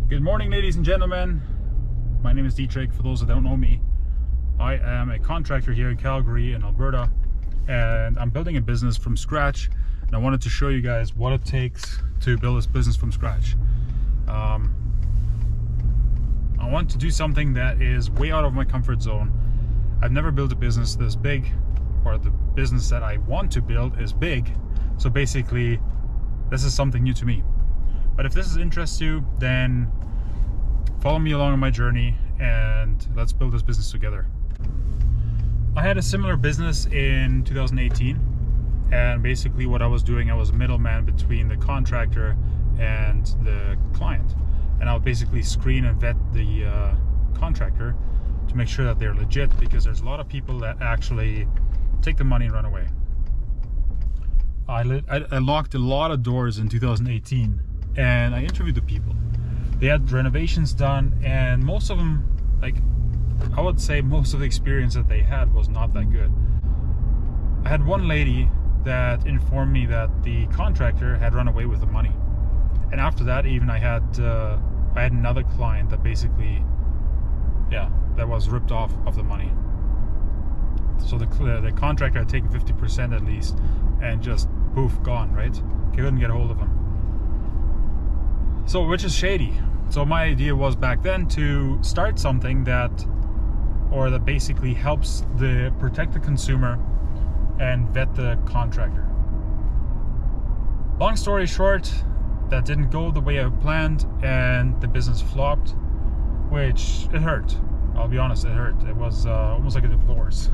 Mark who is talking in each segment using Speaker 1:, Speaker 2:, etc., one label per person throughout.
Speaker 1: Good morning, ladies and gentlemen. My name is Dietrich. For those that don't know me, I am a contractor here in Calgary in Alberta, and I'm building a business from scratch. And I wanted to show you guys what it takes to build this business from scratch. I want to do something that is way out of my comfort zone. I've never built a business this big, or the business that I want to build is big. So basically, this is something new to me. But if this interests you, then follow me along on my journey and let's build this business together. I had a similar business in 2018, and basically what I was doing, I was a middleman between the contractor and the client. And I would basically screen and vet the contractor to make sure that they're legit, because there's a lot of people that actually take the money and run away. I locked a lot of doors in 2018, and I interviewed the people. They had renovations done, and most of them, I would say most of the experience that they had was not that good. I had one lady that informed me that the contractor had run away with the money. And after that, even I had another client that basically, that was ripped off of the money. So the contractor had taken 50% at least, and just poof, gone, right? Couldn't get a hold of him. So, which is shady. So my idea was back then to start something that basically helps protect the consumer and vet the contractor. Long story short, that didn't go the way I planned, and the business flopped, which it hurt. I'll be honest, it hurt. It was almost like a divorce.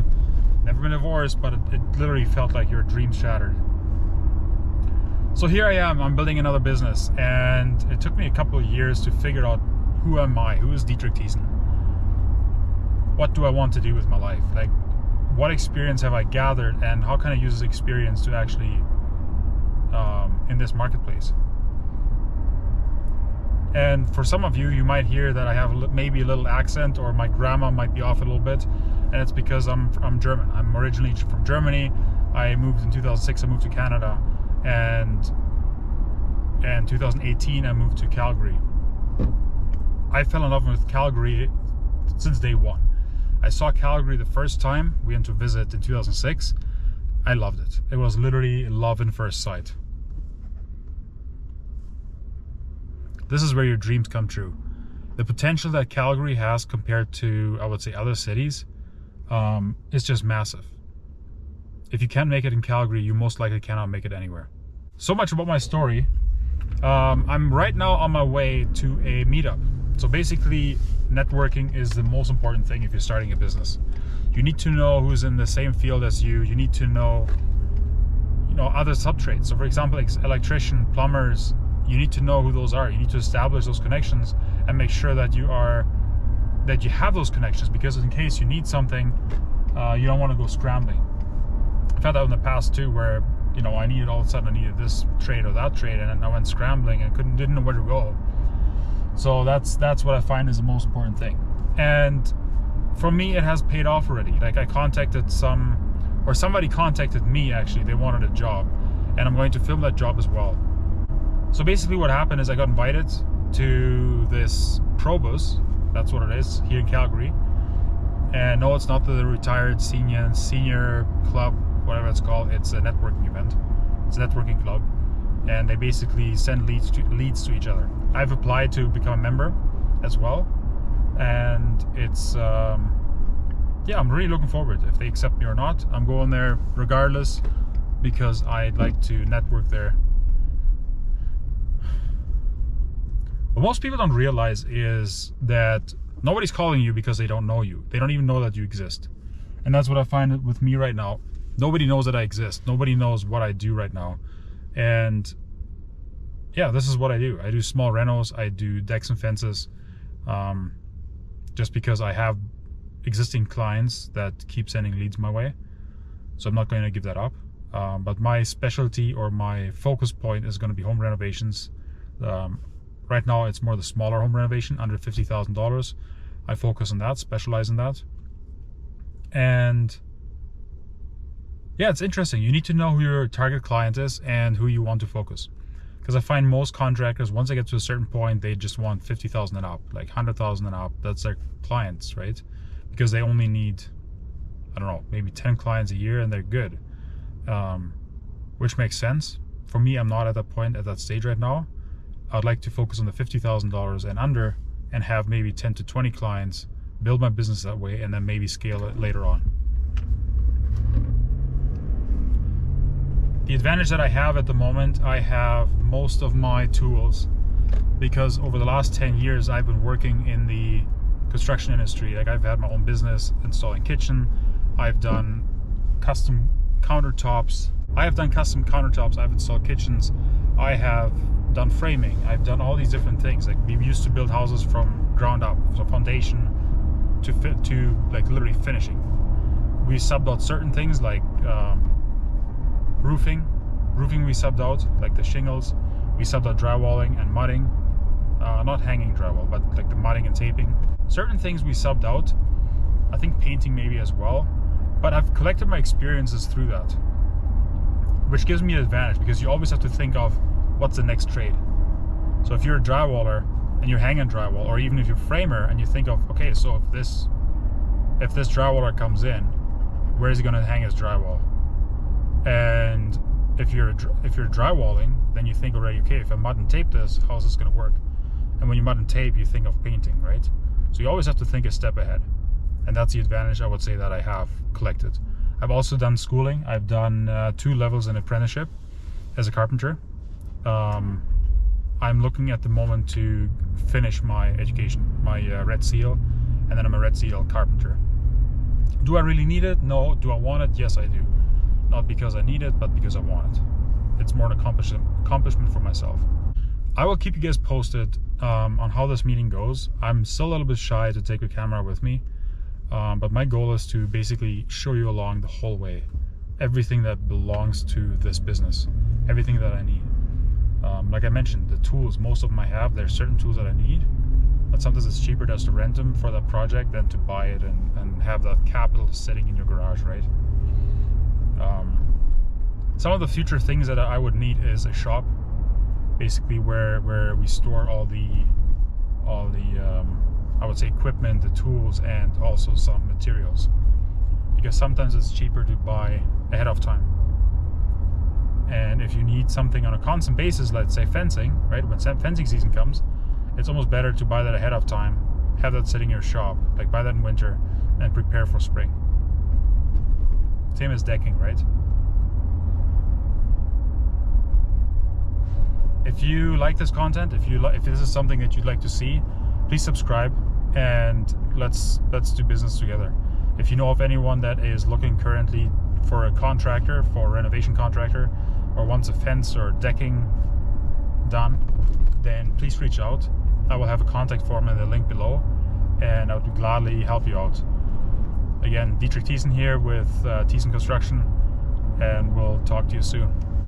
Speaker 1: Never been divorced, but it literally felt like your dreams shattered. So here I am, I'm building another business, and it took me a couple of years to figure out who am I, who is Dietrich Thiessen? What do I want to do with my life? Like, what experience have I gathered, and how can I use this experience to actually, in this marketplace? And for some of you, you might hear that I have maybe a little accent, or my grammar might be off a little bit, and it's because I'm German. I'm originally from Germany. I moved in 2006, I moved to Canada. And in 2018, I moved to Calgary. I fell in love with Calgary since day one. I saw Calgary the first time we went to visit in 2006. I loved it. It was literally love in first sight. This is where your dreams come true. The potential that Calgary has compared to, I would say, other cities, is just massive. If you can't make it in Calgary, you most likely cannot make it anywhere. So much about my story. I'm right now on my way to a meetup. So basically, networking is the most important thing if you're starting a business. You need to know who's in the same field as you. You need to know, other subtrades. So for example, electrician, plumbers, you need to know who those are. You need to establish those connections and make sure that you have those connections, because in case you need something, you don't want to go scrambling. I've had that in the past too, where I needed, all of a sudden I needed this trade or that trade, and I went scrambling and didn't know where to go. So that's what I find is the most important thing. And for me, it has paid off already. Like, I contacted somebody contacted me actually. They wanted a job, and I'm going to film that job as well. So basically what happened is I got invited to this Probus, that's what it is, here in Calgary. And no, it's not the retired senior club, whatever it's called. It's a networking event. It's a networking club, and they basically send leads to each other. I've applied to become a member as well, and it's I'm really looking forward. If they accept me or not, I'm going there regardless, because I'd like to network there. What most people don't realize is that nobody's calling you because they don't know you. They don't even know that you exist. And that's what I find with me right now. Nobody knows that I exist. Nobody knows what I do right now. And this is what I do. I do small renos. I do decks and fences, just because I have existing clients that keep sending leads my way. So I'm not going to give that up. But my specialty, or my focus point, is going to be home renovations. Right now, it's more the smaller home renovation, under $50,000. I focus on that, specialize in that. And it's interesting. You need to know who your target client is and who you want to focus. Because I find most contractors, once they get to a certain point, they just want 50,000 and up, like 100,000 and up. That's their clients, right? Because they only need, I don't know, maybe 10 clients a year and they're good, which makes sense. For me, I'm not at that point, at that stage right now. I'd like to focus on the $50,000 and under and have maybe 10 to 20 clients, build my business that way, and then maybe scale it later on. The advantage that I have at the moment, I have most of my tools, because over the last 10 years I've been working in the construction industry. Like, I've had my own business installing kitchen, I've done custom countertops, I've installed kitchens, I have done framing, I've done all these different things. Like, we used to build houses from ground up, so foundation to like literally finishing. We subbed out certain things like roofing we subbed out, like the shingles. We subbed out drywalling and mudding, not hanging drywall, but like the mudding and taping. Certain things we subbed out. I think painting maybe as well, but I've collected my experiences through that, which gives me an advantage, because you always have to think of what's the next trade. So if you're a drywaller and you're hanging drywall, or even if you're a framer and you think of, okay, so if this drywaller comes in, where is he going to hang his drywall? And if you're drywalling, then you think already, okay, if I mud and tape this, how's this going to work? And when you mud and tape, you think of painting, right? So you always have to think a step ahead, and that's the advantage I would say that I have collected. I've also done schooling. I've done 2 levels in apprenticeship as a carpenter. I'm looking at the moment to finish my education, my Red Seal, and then I'm a Red Seal carpenter. Do I really need it? No. Do I want it? Yes, I do. Not because I need it, but because I want it. It's more an accomplishment for myself. I will keep you guys posted on how this meeting goes. I'm still a little bit shy to take a camera with me, but my goal is to basically show you along the whole way everything that belongs to this business, everything that I need. Like I mentioned, the tools, most of them I have. There's certain tools that I need, but sometimes it's cheaper just to rent them for that project than to buy it and have that capital sitting in your garage, right? Some of the future things that I would need is a shop, basically where we store all the I would say equipment, the tools, and also some materials, because sometimes it's cheaper to buy ahead of time. And if you need something on a constant basis, let's say fencing, right? When fencing season comes, it's almost better to buy that ahead of time, have that sitting in your shop, like buy that in winter and prepare for spring. Same as decking, right? If you like this content, if this is something that you'd like to see, please subscribe, and let's do business together. If you know of anyone that is looking currently for a contractor, for a renovation contractor, or wants a fence or decking done, then please reach out. I will have a contact form in the link below, and I would gladly help you out. Again, Dietrich Thiessen here with Thiessen Construction, and we'll talk to you soon.